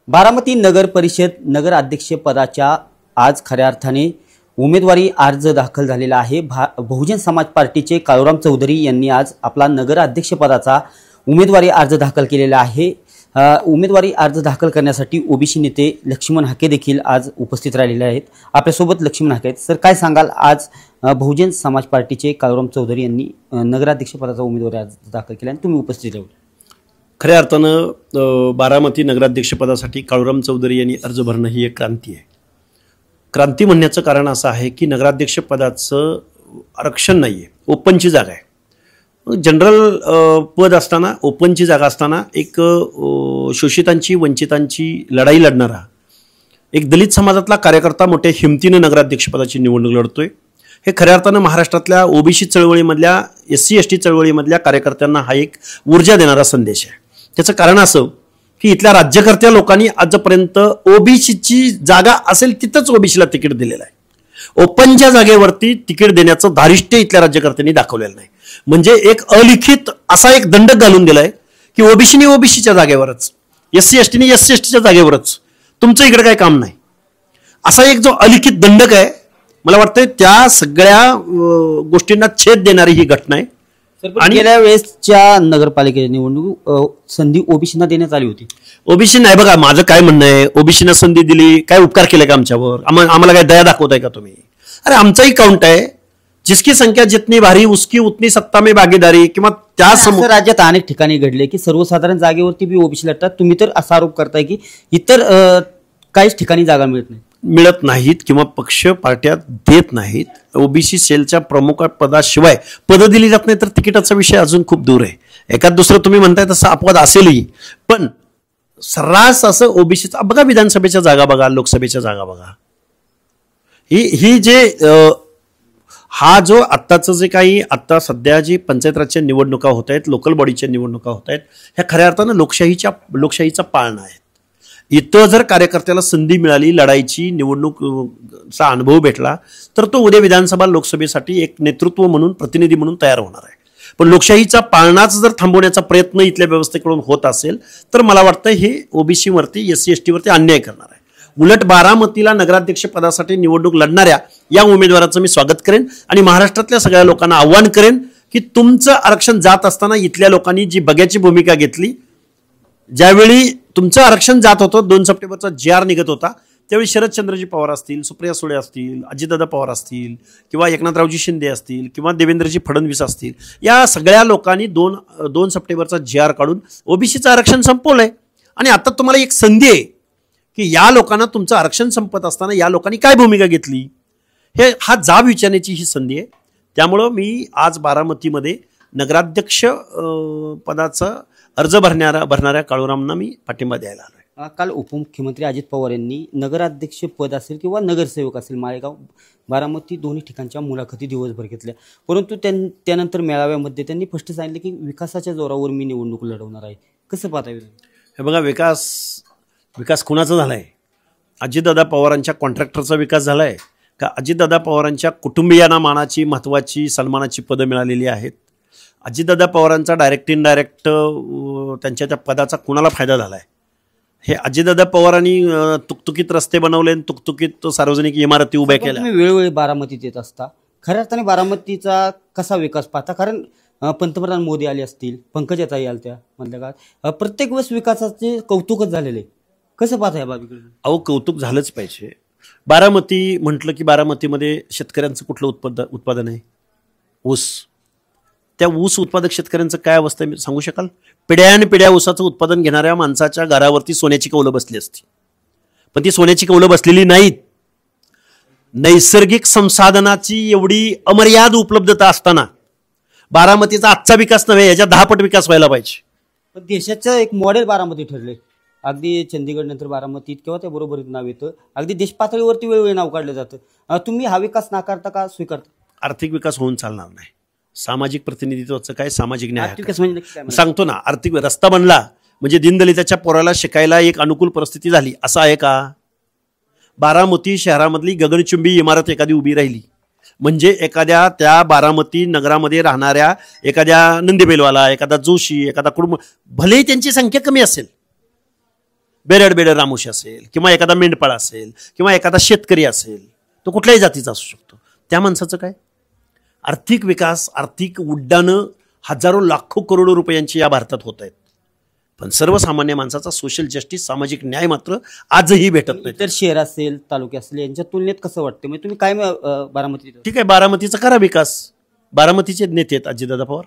बारामती नगर परिषद नगर अध्यक्ष पदाच्या आज खऱ्या अर्थाने उमेदवारी अर्ज दाखल झालेला आहे। बहुजन समाज पार्टीचे काळूराम चौधरी यांनी आज आपला नगर अध्यक्ष पदाचा उमेदवारी अर्ज दाखल केलेला आहे। उमेदवारी अर्ज दाखल करण्यासाठी ओबीसी नेते लक्ष्मण हाके देखील आज उपस्थित राहिलेले आहेत। आपल्यासोबत लक्ष्मण हाके आहेत। सर, काय सांगाल, आज बहुजन समाज पार्टीचे काळूराम चौधरी यांनी नगराध्यक्ष पदाचा उमेदवारी अर्ज दाखल केला आणि तुम्ही उपस्थित राहिले। खऱ्या अर्थानं बारामती नगराध्यक्षपदासाठी काळूराम चौधरी यांनी अर्ज भरणं ही एक क्रांती आहे। क्रांती म्हणण्याचं कारण असं आहे की नगराध्यक्षपदाचं आरक्षण नाही आहे, ओपनची जागा आहे। जनरल पद असताना, ओपनची जागा असताना एक शोषितांची वंचितांची लढाई लढणारा एक दलित समाजातला कार्यकर्ता मोठ्या हिमतीनं नगराध्यक्षपदाची निवडणूक लढतोय। हे खऱ्या अर्थानं महाराष्ट्रातल्या ओबीसी चळवळीमधल्या SC ST चळवळीमधल्या कार्यकर्त्यांना हा एक ऊर्जा देणारा संदेश आहे। त्याचं कारण असं की इथल्या राज्यकर्त्या लोकांनी आजपर्यंत ओबीसीची जागा असेल तिथंच ओबीसीला तिकीट दिलेलं आहे। ओपनच्या जागेवरती तिकीट देण्याचं धारिष्ट्य इथल्या राज्यकर्त्यांनी दाखवलेलं नाही। म्हणजे एक अलिखित असा एक दंडक घालून दिलाय की ओबीसीने ओबीसीच्या जागेवरच, SC STने SC STच्या जागेवरच, तुमचं इकडे काही काम नाही, असा एक जो अलिखित दंडक आहे। मला वाटतं त्या सगळ्या गोष्टींना छेद देणारी ही घटना आहे। आणि गेल्या वेळेसच्या नगरपालिकेची निवडणूक संधी ओबीसीना देण्यात आली होती। ओबीसी नाही, बघा माझं काय म्हणणं आहे, ओबीसीना संधी दिली, काय उपकार केले का आमच्यावर? आम्हाला काय दया दाखवताय का तुम्ही? अरे आमचाही काउंट आहे, जिसकी संख्या जितनी भारी उसकी उतनी सत्ता में भागीदारी। किंवा त्या राज्यात अनेक ठिकाणी घडले की सर्वसाधारण जागेवरती बी ओबीसी लढतात। तुम्ही तर असा आरोप करताय की इतर काहीच ठिकाणी जागा मिळत नाहीत किंवा पक्ष पार्ट्या देत नाहीत। ओबीसी सेलच्या प्रमुख पदाशिवाय पद दिली जात नाही तर तिकिटाचा विषय अजून खूप दूर आहे। एखाद दुसरं तुम्ही म्हणताय तसं अपवाद असेलही, पण सर्रास असं ओबीसीचा बघा, विधानसभेच्या जागा बघा, लोकसभेच्या जागा बघा, ही जे हा जो आत्ताचं जे काही आत्ता सध्या जी पंचायत राजच्या निवडणुका होत आहेत, लोकल बॉडीच्या निवडणुका होत आहेत, ह्या खऱ्या अर्थानं लोकशाहीचा पाळणा आहे। इथं जर कार्यकर्त्याला संधी मिळाली, लढाईची निवडणूकचा अनुभव भेटला, तर तो उद्या विधानसभा लोकसभेसाठी एक नेतृत्व म्हणून, प्रतिनिधी म्हणून तयार होणार आहे। पण लोकशाहीचा पाळणाच जर थांबवण्याचा प्रयत्न इथल्या व्यवस्थेकडून होत असेल तर मला वाटतं हे ओबीसीवरती, SC ST वरती अन्याय करणार आहे। उलट बारामतीला नगराध्यक्ष पदासाठी निवडणूक लढणाऱ्या या उमेदवाराचं मी स्वागत करेन आणि महाराष्ट्रातल्या सगळ्या लोकांना आव्हान करेन की तुमचं आरक्षण जात असताना इथल्या लोकांनी जी बघ्याची भूमिका घेतली, ज्यावेळी तुमचं आरक्षण जात होतं, 2 सप्टेंबरचा GR निघत होता, त्यावेळी शरदचंद्रजी पवार असतील, सुप्रिया सुळे असतील, अजितदादा पवार असतील, किंवा एकनाथरावजी शिंदे असतील, किंवा देवेंद्रजी फडणवीस असतील, या सगळ्या लोकांनी 2 सप्टेंबरचा GR काढून ओबीसीचं आरक्षण संपवलंय। आणि आता तुम्हाला एक संधी आहे की या लोकांना तुमचं आरक्षण संपत असताना या लोकांनी काय भूमिका घेतली, हा जाब विचारण्याची ही संधी आहे। त्यामुळं मी आज बारामतीमध्ये नगराध्यक्ष पदाचा अर्ज भरणाऱ्या काळूरामना मी पाठिंबा द्यायला आलोय। काल उपमुख्यमंत्री अजित पवार यांनी नगराध्यक्ष पद असेल किंवा नगरसेवक असेल, माळेगाव बारामती दोन्ही ठिकाणच्या मुलाखती दिवसभर घेतल्या, परंतु त्यानंतर मेळाव्यामध्ये त्यांनी स्पष्ट सांगितले की विकासाच्या जोरावर मी निवडणूक लढवणार आहे। कसं पाहता येईल? हे बघा, विकास कुणाचा झालाय? अजितदादा पवारांच्या कॉन्ट्रॅक्टरचा विकास झालाय का अजितदादा पवारांच्या कुटुंबियांना मानाची, महत्त्वाची, सन्मानाची पदं मिळालेली आहेत? अजितदादा पवारांचा डायरेक्ट इनडायरेक्ट त्यांच्या त्या पदाचा कुणाला फायदा झालाय? हे अजितदादा पवारांनी तुकतुकीत रस्ते बनवले, तुकतुकीत सार्वजनिक इमारती उभ्या केल्या। तुम्ही वेळोवेळी बारामतीत येत असता, खऱ्या अर्थाने बारामतीचा कसा विकास पाहता? कारण पंतप्रधान मोदी आले असतील, पंकजाताई आल्या मधल्या काळात, प्रत्येक वेळेस विकासाचे कौतुकच झालेले, कसं पाहता या बाबीकडे? अहो, कौतुक झालंच पाहिजे। बारामती म्हटलं की बारामतीमध्ये शेतकऱ्यांचं कुठलं उत्पादन आहे? ऊस। त्या ऊस उत्पादक शेतकऱ्यांचं काय अवस्था आहे सांगू शकाल? पिढ्यान पिढ्या ऊसाचं उत्पादन घेणाऱ्या माणसाच्या घरावरती सोन्याची कौलं बसली असती, पण ती सोन्याची कौलं बसलेली नाहीत। नैसर्गिक संसाधनाची एवढी अमर्याद उपलब्धता असताना बारामतीचा आजचा विकास नव्हे, याच्या 10 पट विकास व्हायला पाहिजे। पण देशाचं एक मॉडेल बारामती ठरले, अगदी चंदीगड नंतर बारामतीत किंवा त्या बरोबरीत नाव येतं, अगदी देश पातळीवरती वेळोवेळी नाव काढलं जातं। तुम्ही हा विकास नाकारता का स्वीकारता? आर्थिक विकास होऊन चालणार नाही। सामाजिक प्रतिनिधित्वाचं काय, सामाजिक न्याय सांगतो ना। आर्थिक रस्ता बनला म्हणजे दीनदलिताच्या पोराला शिकायला एक अनुकूल परिस्थिती झाली, असं आहे का? बारामती शहरामधली गगनचुंबी इमारत एखादी उभी राहिली म्हणजे एखाद्या त्या बारामती नगरामध्ये राहणाऱ्या एखाद्या नंदीबैलवाला, एखादा जोशी, एखादा कुटुंब, भलेही त्यांची संख्या कमी असेल, बेरड रामोशी असेल किंवा एखादा मेंढपाळ असेल किंवा एखादा शेतकरी असेल, तो कुठल्याही जातीचा असू शकतो, त्या माणसाचं काय? आर्थिक विकास, आर्थिक उड्डाणं हजारो लाखो करोडो रुपयांची या भारतात होत आहेत, पण सर्वसामान्य माणसाचा सोशल जस्टिस, सामाजिक न्याय मात्र आजही भेटत नाही. तर शहर असेल, तालुके असेल, यांच्या तुलनेत कसं वाटतं? म्हणजे तुम्ही काय बारामती? ठीक आहे, बारामतीचा करा विकास. बारामतीचे नेते आहेत अजितदादा पवार,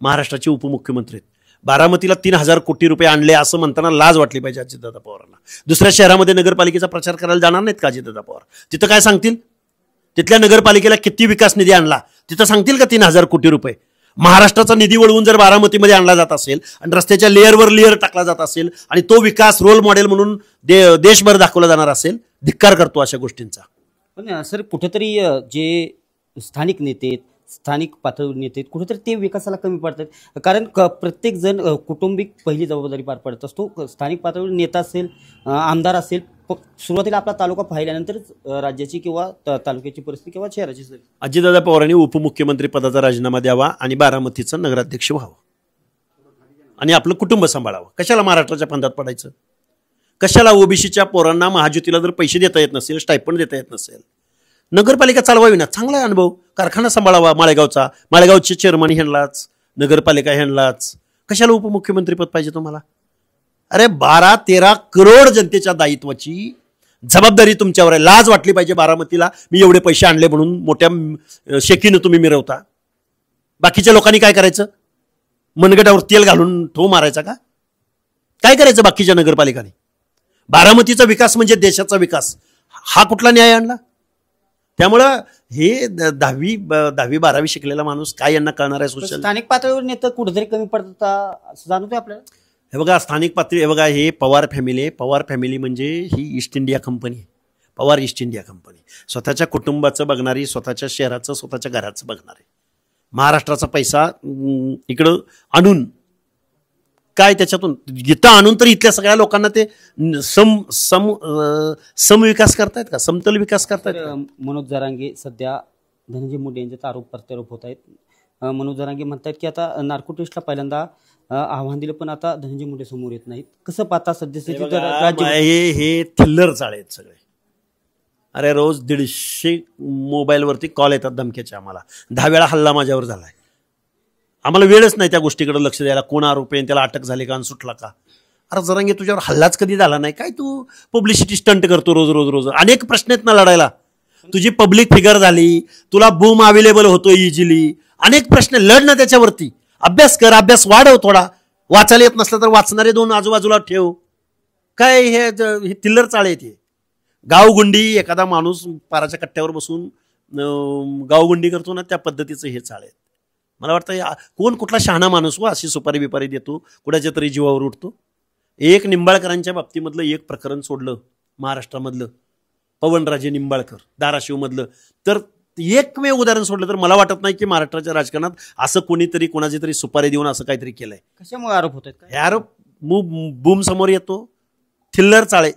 महाराष्ट्राचे उपमुख्यमंत्री आहेत. बारामतीला 3,000 कोटी रुपये आणले असं म्हणताना लाज वाटली पाहिजे अजितदादा पवारांना. दुसऱ्या शहरामध्ये नगरपालिकेचा प्रचार करायला जाणार नाहीत का अजितदादा पवार? तिथं काय सांगतील? तिथल्या नगरपालिकेला किती विकास निधी आणला तिथं सांगतील का 3,000 कोटी रुपये? महाराष्ट्राचा निधी वळवून जर बारामतीमध्ये आणला जात असेल आणि रस्त्याच्या लेअरवर लेअर टाकला जात असेल आणि तो विकास रोल मॉडेल म्हणून देशभर दाखवला जाणार असेल, धिक्कार करतो अशा गोष्टींचा. पण सर, कुठेतरी जे स्थानिक नेते, स्थानिक पातळीवर नेते, कुठेतरी ते विकासाला कमी पडतात. कारण प्रत्येक जण कुटुंबिक पहिली जबाबदारी पार पडत असतो. स्थानिक पातळीवर नेता असेल, आमदार असेल, सुरुवातीला आपला तालुका पाहिल्यानंतरच राज्याची किंवा तालुक्याची परिस्थिती किंवा शहराची. अजितदादा पवारांनी उपमुख्यमंत्री पदाचा राजीनामा द्यावा आणि बारामतीचं नगराध्यक्ष व्हावं आणि आपलं कुटुंब सांभाळावं. कशाला महाराष्ट्राच्या फंदात पडायचं? कशाला ओबीसीच्या पोरांना महाज्योतीला जर पैसे देता येत नसेल, स्टायपंड देता येत नसेल, नगरपालिका चालवावी ना. चांगला आहे अनुभव, कारखाना सांभाळावा माळेगावचा, माळेगावचे चेअरमन ह्यांनाच, नगरपालिका ह्यांनाच. कशाला उपमुख्यमंत्री पद पाहिजे तुम्हाला? अरे 12-13 करोड जनतेच्या दायित्वाची जबाबदारी तुमच्यावर आहे. लाज वाटली पाहिजे बारामतीला. मी एवढे पैसे आणले म्हणून मोठ्या शेकीनं तुम्ही मिरवता. बाकीच्या लोकांनी काय करायचं? मनगटावर तेल घालून ठो मारायचा का? काय करायचं बाकीच्या नगरपालिकांनी? बारामतीचा विकास म्हणजे देशाचा विकास. हा कुठला न्याय आणला? त्यामुळं हे 10वी-12वी शिकलेला माणूस काय यांना कळणार आहे? सोशल स्थानिक पातळीवर नेतं कुठेतरी कमी पडतात असं जाणवतंय आपल्याला. हे बघा, स्थानिक पातळी, हे बघा, हे पवार फॅमिली आहे. पवार फॅमिली म्हणजे ही ईस्ट इंडिया कंपनी आहे. पवार ईस्ट इंडिया कंपनी स्वतःच्या कुटुंबाचं बघणारी, स्वतःच्या शहराचं, स्वतःच्या घराचं बघणारी. महाराष्ट्राचा पैसा इकडं आणून काय त्याच्यातून इथं आणून तर इथल्या सगळ्या लोकांना ते समविकास करतायत का? समतल विकास करतायत? मनोज जरांगे सध्या धनंजय मुंडे यांच्यात आरोप प्रत्यारोप होत आहेत. मनोज जरांगे म्हणतात की आता नार्को टेस्टला पहिल्यांदा आव्हान दिलं, पण आता धनंजय मुंडे समोर येत नाहीत. कसं पाहता सद्यस्थितीत? हे थिल्लर चाळे आहेत सगळे. अरे रोज 150 मोबाईलवरती कॉल येतात धमक्याचे. आम्हाला 10 वेळा हल्ला माझ्यावर झालाय. आम्हाला वेळच नाही त्या गोष्टीकडे लक्ष द्यायला. कोण आरोपी, त्याला अटक झाली का आणि सुटला का? अरे जरांगे, तुझ्यावर हल्लाच कधी झाला नाही काय? तू पब्लिसिटी स्टंट करतो रोज रोज रोज. अनेक प्रश्न आहेत ना लढायला. तुझी पब्लिक फिगर झाली, तुला बूम अवेलेबल होतो इझिली. अनेक प्रश्न, लढ ना त्याच्यावरती. अभ्यास कर, अभ्यास वाढव थोडा. वाचायला येत नसलं तर वाचणारे 2 आजूबाजूला ठेव. काय हे तिल्लर चाळे आहेत. गावगुंडी, एखादा माणूस पाराच्या कट्ट्यावर बसून गावगुंडी करतो ना, त्या पद्धतीचं हे चाळे आहेत. मला वाटतं कोण कुठला शहाणा माणूस अशी सुपारी बिपारी देतो, कुणाच्या तरी जीवावर उठतो. एक निंबाळकरांच्या बाबतीमधलं एक प्रकरण सोडलं महाराष्ट्रामधलं, पवनराजे निंबाळकर धाराशिवमधलं, तर एकमेव उदाहरण सोडलं तर मला वाटत नाही की महाराष्ट्राच्या राजकारणात असं कोणीतरी कोणाची तरी सुपारी देऊन असं काहीतरी केलंय. कशामुळे आरोप होत आहेत? हे आरोप बूम समोर येतो, थिल्लर चाळे,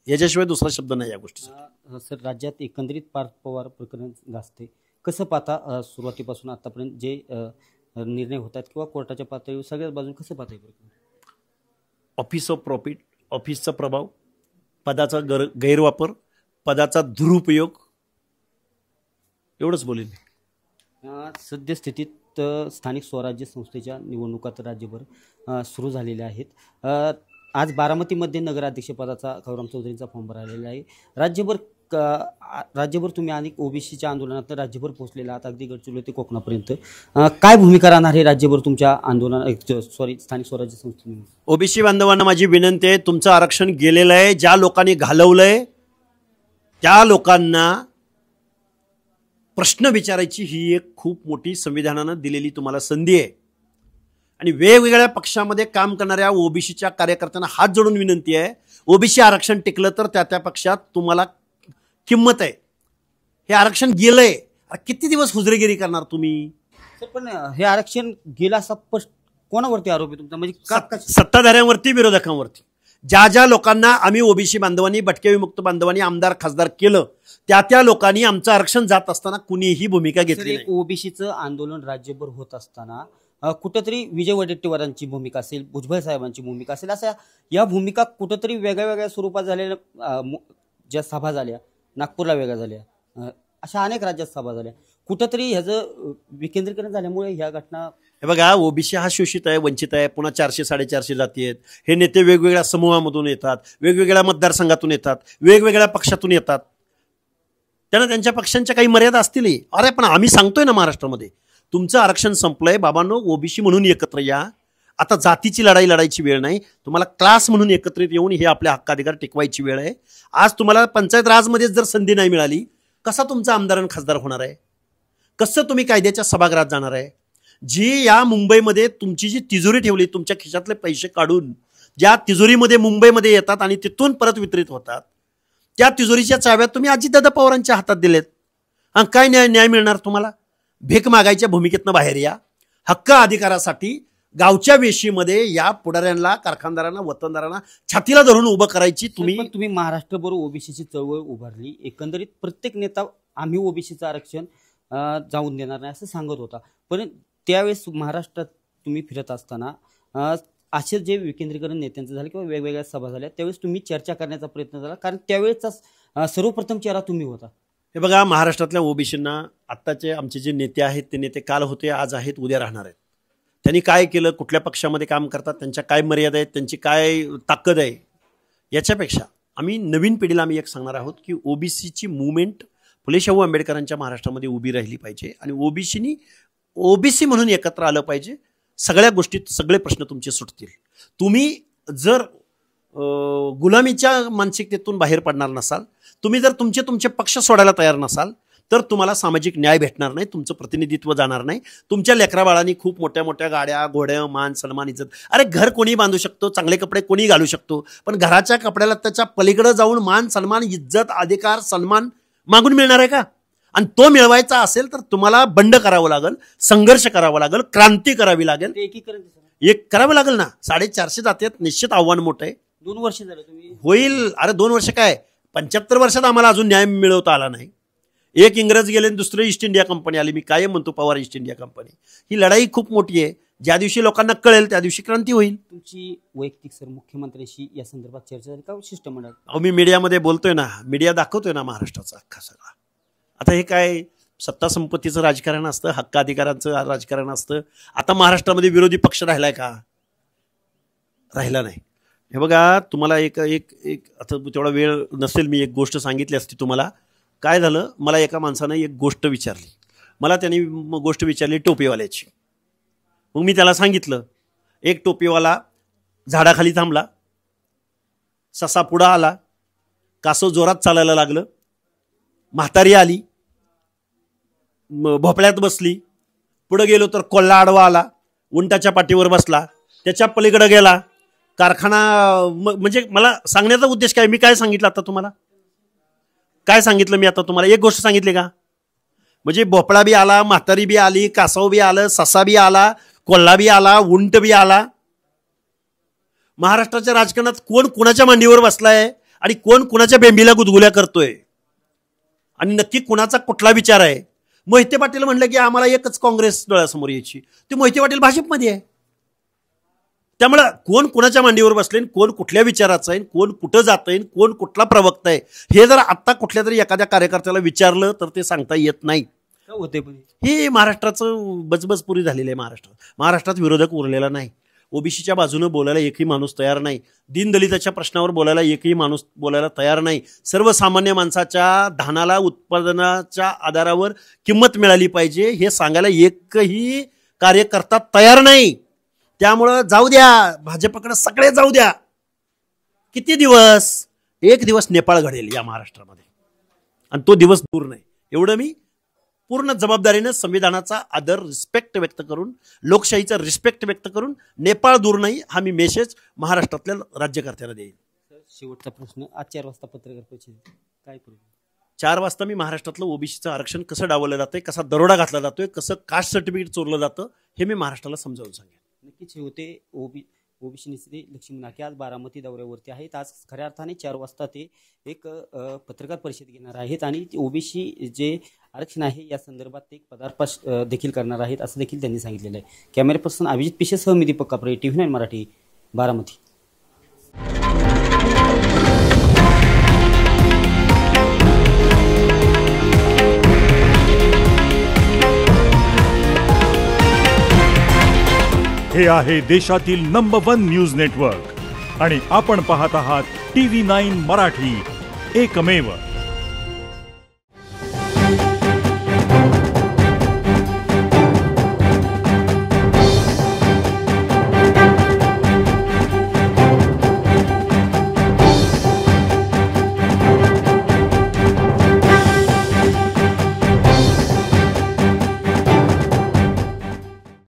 याच्याशिवाय दुसरा शब्द नाही या गोष्टीचा. सर, राज्यात एकंदरीत पार्थ पवार प्रकरण गाजते. कसं पाहता सुरुवातीपासून आतापर्यंत जे निर्णय होत आहेत किंवा कोर्टाच्या पातळीवर सगळ्याच बाजून कसं पाहता येईल? ऑफिस ऑफ प्रॉफिट, ऑफिसचा प्रभाव, पदाचा गैरवापर, पदाचा दुरुपयोग, एवढंच बोलेल. सद्यस्थितीत स्थानिक स्वराज्य संस्थेच्या निवडणुका तर राज्यभर सुरू झालेल्या आहेत. आज बारामतीमध्ये नगराध्यक्षपदाचा कौराम चौधरींचा फॉर्म भरलेला आहे. राज्यभर तुम्ही अनेक ओबीसीच्या आंदोलनात राज्यभर पोहोचलेला आहात, अगदी गडचिरोली ते कोकणापर्यंत. काय भूमिका राहणार आहे राज्यभर तुमच्या स्थानिक स्वराज्य संस्थेने? ओबीसी बांधवांना माझी विनंती आहे, तुमचं आरक्षण गेलेलं आहे. ज्या लोकांनी घालवलंय त्या लोकांना प्रश्न विचारायची ही एक खूप मोठी संविधानानं दिलेली तुम्हाला संधी आहे. आणि वेगवेगळ्या पक्षामध्ये काम करणाऱ्या ओबीसीच्या कार्यकर्त्यांना हात जोडून विनंती आहे, ओबीसी आरक्षण टिकलं तर त्या पक्षात तुम्हाला किंमत आहे. हे आरक्षण गेलंय, किती दिवस हुजरेगिरी करणार तुम्ही? पण हे आरक्षण गेलं असा कोणावरती आरोप आहे तुमचा? म्हणजे सत्ताधाऱ्यांवरती, विरोधकांवरती. ज्या लोकांना आम्ही ओबीसी बांधवांनी, भटके विमुक्त बांधवांनी आमदार खासदार केलं, त्या लोकांनी आमचं आरक्षण जात असताना कुणीही भूमिका घेतली नाही. ओबीसीचं आंदोलन राज्यभर होत असताना कुठंतरी विजय वडेट्टीवारांची भूमिका असेल, भुजबळ साहेबांची भूमिका असेल, अशा या भूमिका कुठंतरी वेगळ्या वेगळ्या स्वरूपात झालेल्या ज्या सभा झाल्या, नागपूरला वेगळ्या झाल्या, अशा अनेक राज्यात सभा झाल्या, कुठंतरी ह्याचं विकेंद्रीकरण झाल्यामुळे ह्या घटना. हे बघा, ओबीसी हा शोषित आहे, वंचित आहे, पुन्हा 400-450 जाती आहेत. हे नेते वेगवेगळ्या समूहामधून येतात, वेगवेगळ्या मतदारसंघातून येतात, वेगवेगळ्या पक्षातून येतात. त्यांना त्यांच्या पक्षांच्या काही मर्यादा असतीलही. अरे पण आम्ही सांगतोय ना, महाराष्ट्रामध्ये तुमचं आरक्षण संपलंय बाबांनो, ओबीसी म्हणून एकत्र या. आता जातीची लढाई लढायची वेळ नाही, तुम्हाला क्लास म्हणून एकत्रित येऊन हे आपले हक्काधिकार टिकवायची वेळ आहे. आज तुम्हाला पंचायत राजमध्येच जर संधी नाही मिळाली, कसा तुमचा आमदार आणि खासदार होणार आहे? कसं तुम्ही कायद्याच्या सभागृहात जाणार आहे? जी या मुंबईमध्ये तुमची जी तिजोरी ठेवली, तुमच्या खिशातले पैसे काढून ज्या तिजोरीमध्ये मुंबईमध्ये येतात आणि तिथून परत वितरित होतात, त्या तिजोरीच्या चाव्या तुम्ही अजितदादा पवारांच्या हातात दिलेत. आणि काय न्याय मिळणार तुम्हाला? भीक मागायच्या भूमिकेतनं बाहेर या. हक्क अधिकारासाठी गावच्या वेशीमध्ये या पुढाऱ्यांना, कारखानदारांना, वतनदारांना छातीला धरून उभं करायची. तुम्ही महाराष्ट्रभर ओबीसीची चळवळ उभारली. एकंदरीत प्रत्येक नेता आम्ही ओबीसीचं आरक्षण जाऊन देणार नाही असं सांगत होता. पण त्यावेळेस महाराष्ट्रात तुम्ही फिरत असताना असे जे विकेंद्रीकरण नेत्यांचं झालं किंवा वेगवेगळ्या सभा झाल्या, त्यावेळेस तुम्ही चर्चा करण्याचा प्रयत्न झाला, कारण त्यावेळेचा सर्वप्रथम चेहरा तुम्ही होता. हे बघा, महाराष्ट्रातल्या ओबीसींना आत्ताचे आमचे जे नेते आहेत, ते नेते काल होते, आज आहेत, उद्या राहणार आहेत. त्यांनी काय केलं, कुठल्या पक्षामध्ये काम करतात, त्यांच्या काय मर्यादा आहेत, त्यांची काय ताकद आहे, याच्यापेक्षा आम्ही नवीन पिढीला आम्ही एक सांगणार आहोत की ओबीसीची मुवमेंट फुले शाहू आंबेडकरांच्या महाराष्ट्रामध्ये उभी राहिली पाहिजे आणि ओबीसीनी ओबीसी म्हणून एकत्र आलं पाहिजे. सगळ्या गोष्टीत सगळे प्रश्न तुमचे सुटतील. तुम्ही जर गुलामीच्या मानसिकतेतून बाहेर पडणार नसाल, तुम्ही जर तुमचे पक्ष सोडायला तयार नसाल, तर तुम्हाला सामाजिक न्याय भेटणार नाही, तुमचं प्रतिनिधित्व जाणार नाही. तुमच्या लेकरा बाळांनी खूप मोठ्या मोठ्या गाड्या, घोड्या, मान सन्मान, इज्जत, अरे घर कोणी बांधू शकतो, चांगले कपडे कोणी घालू शकतो, पण घराच्या कपड्याला त्याच्या पलीकडे जाऊन मान सन्मान, इज्जत, अधिकार, सन्मान मागून मिळणार आहे का? आणि तो मिळवायचा असेल तर तुम्हाला बंड करावं लागेल, संघर्ष करावा लागेल, क्रांती करावी लागेल, एक करावं लागेल ना. 450 जातीत निश्चित आव्हान मोठं आहे. 2 वर्ष झालं तुम्ही होईल. अरे 2 वर्ष काय, 75 वर्षात आम्हाला अजून न्याय मिळवता आला नाही. एक इंग्रज गेले, दुसरं ईस्ट इंडिया कंपनी आली. मी काय म्हणतो, पवार ईस्ट इंडिया कंपनी. ही लढाई खूप मोठी आहे. ज्या दिवशी लोकांना कळेल त्या दिवशी क्रांती होईल. तुमची वैयक्तिक सर मुख्यमंत्र्यांशी या संदर्भात चर्चा झाली का शिष्टमंडळ? अहो, मी मीडियामध्ये बोलतोय ना, मीडिया दाखवतोय ना महाराष्ट्राचा अख्खा सगळा. आता हे काय सत्ता संपत्तीचं राजकारण असतं, हक्क अधिकारांचं राजकारण असतं. आता महाराष्ट्रामध्ये विरोधी पक्ष राहिलाय का? राहिला नाही. हे बघा, तुम्हाला एक एक एक आता तेवढा वेळ नसेल, मी एक गोष्ट सांगितली असती तुम्हाला. काय झालं, मला एका माणसानं एक गोष्ट विचारली. मला त्यांनी गोष्ट विचारली टोपीवाल्याची. मग मी त्याला सांगितलं. एक टोपीवाला झाडाखाली थांबला, ससा पुढं आला, कासव जोरात चालायला लागलं, म्हातारी आली, भोपळ्यात बसली, पुढे गेलो तर कोल्हा आडवा आला, उंटाच्या पाठीवर बसला, त्याच्या पलीकडे गेला कारखाना. म्हणजे मला सांगण्याचा उद्देश काय, मी काय सांगितलं आता तुम्हाला, काय सांगितलं मी आता तुम्हाला? एक गोष्ट सांगितली का? म्हणजे भोपळा बी आला, म्हातारी बी आली, कासव बी आलं, ससा बी आला, कोल्हा बी आला, उंट बी आला. महाराष्ट्राच्या राजकारणात कोण कुणाच्या मांडीवर बसलाय आणि कोण कुणाच्या बेंबीला गुदगुल्या करतोय आणि नक्की कुणाचा कुठला विचार आहे? मोहिते पाटील म्हणलं की आम्हाला एकच काँग्रेस डोळ्यासमोर यायची, ते मोहिते पाटील भाजपमध्ये आहे. त्यामुळे कोण कुणाच्या मांडीवर बसले, कोण कुठल्या विचाराचं आहे, कोण कुठं जात आहे, कोण कुठला प्रवक्ता आहे, हे जर आत्ता कुठल्या तरी एखाद्या कार्यकर्त्याला विचारलं तर ते सांगता येत नाही. होते हे महाराष्ट्राचं बजबजपुरी झालेलं आहे. महाराष्ट्रात विरोधक उरलेला नाही. ओबीसीच्या बाजूनं बोलायला एकही माणूस तयार नाही. दीनदलिताच्या प्रश्नावर बोलायला एकही माणूस बोलायला तयार नाही. सर्वसामान्य माणसाच्या धानाला, उत्पादनाच्या आधारावर किंमत मिळाली पाहिजे हे सांगायला एकही कार्यकर्ता तयार नाही. त्यामुळं जाऊ द्या, भाजपकडे सगळे जाऊ द्या. किती दिवस, एक दिवस नेपाळ घडेल या महाराष्ट्रामध्ये आणि तो दिवस दूर नाही. एवढं मी पूर्ण जबाबदारीने संविधानाचा आदर, रिस्पेक्ट व्यक्त करून, लोकशाहीचा रिस्पेक्ट व्यक्त करून, नेपाळ दूर नाही हा मी मेसेज महाराष्ट्रातल्या राज्यकर्त्यांना देईन. शेवटचा प्रश्न, आज 4 वाजता पत्रकार परिषद काय करू? 4 वाजता मी महाराष्ट्रातलं ओबीसीचं आरक्षण कसं डावललं जातंय, कसा दरोडा घातला जातोय, कसं कास्ट सर्टिफिकेट चोरलं जातं हे मी महाराष्ट्राला समजावून सांगेन. नक्कीच हे होते ओबीसी नेते लक्ष्मण नाके आज बारामती दौऱ्यावरती आहेत. आज खऱ्या अर्थाने 4 वाजता ते एक पत्रकार परिषद घेणार आहेत आणि ओबीसी जे आरक्षण आहे या संदर्भात ते एक पदार्पण देखील करणार आहेत असं देखील त्यांनी सांगितलेलं आहे. कॅमेरा पर्सन अभिजित पिशेसह मी दीपक कापरे, TV9 मराठी, बारामती. हे आहे देशातील नंबर 1 न्यूज नेटवर्क आणि आपण पाहत आहात TV9 मराठी, एकमेव.